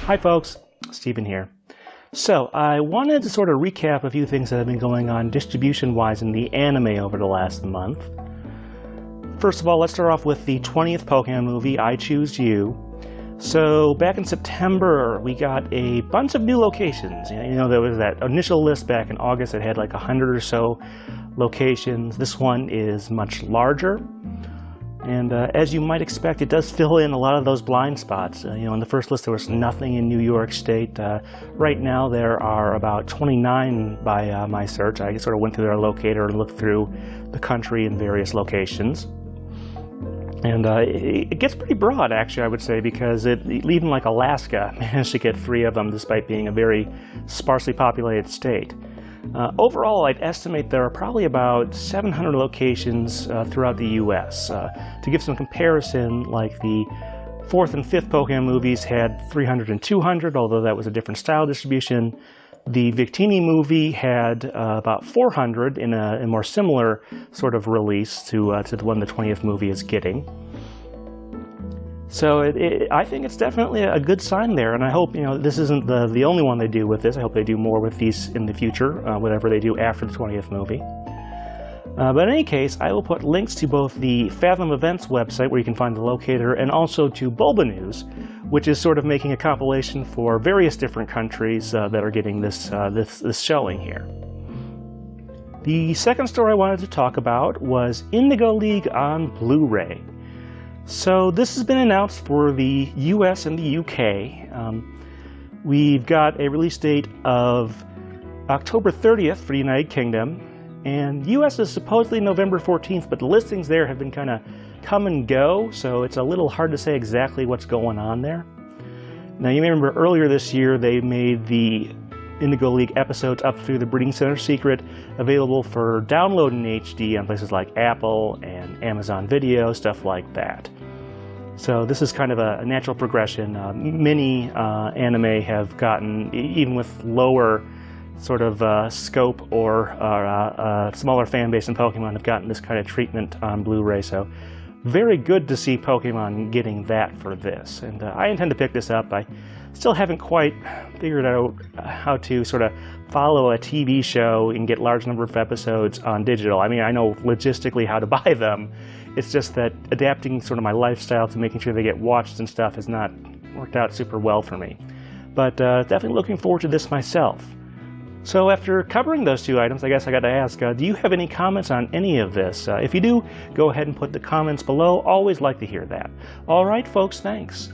Hi folks, Stephen here. So I wanted to sort of recap a few things that have been going on distribution-wise in the anime over the last month. First of all, let's start off with the 20th Pokemon movie, I Choose You. So back in September, we got a bunch of new locations. You know, there was that initial list back in August that had like 100 or so locations. This one is much larger. And as you might expect, it does fill in a lot of those blind spots. You know, in the first list, there was nothing in New York State. Right now, there are about 29 by my search. I sort of went through their locator and looked through the country in various locations. And it gets pretty broad, actually, I would say, because even like Alaska managed to get 3 of them, despite being a very sparsely populated state. Overall, I'd estimate there are probably about 700 locations throughout the U.S. To give some comparison, like the 4th and 5th Pokemon movies had 300 and 200, although that was a different style distribution. The Victini movie had about 400 in a more similar sort of release to the one the 20th movie is getting. So I think it's definitely a good sign there, and I hope, you know, this isn't the only one they do with this. I hope they do more with these in the future, whatever they do after the 20th movie. But in any case, I will put links to both the Fathom Events website, where you can find the locator, and also to Bulbanews, which is sort of making a compilation for various different countries that are getting this showing here. The second story I wanted to talk about was Indigo League on Blu-ray. So this has been announced for the US and the UK. We've got a release date of October 30th for the United Kingdom, and US is supposedly November 14th, but the listings there have been kind of come and go, so it's a little hard to say exactly what's going on there. Now, you may remember earlier this year they made the Indigo League episodes up through the Breeding Center Secret available for download in HD on places like Apple and Amazon Video, stuff like that. So this is kind of a natural progression. Many anime have gotten, even with lower sort of scope or smaller fan base in Pokemon, have gotten this kind of treatment on Blu-ray. So very good to see Pokemon getting that for this. And I intend to pick this up. I still haven't quite figured out how to sort of follow a TV show and get large number of episodes on digital. I mean, I know logistically how to buy them. It's just that adapting sort of my lifestyle to making sure they get watched and stuff has not worked out super well for me. But definitely looking forward to this myself. So after covering those 2 items, I guess I got to ask, do you have any comments on any of this? If you do, go ahead and put the comments below. Always like to hear that. All right, folks, thanks.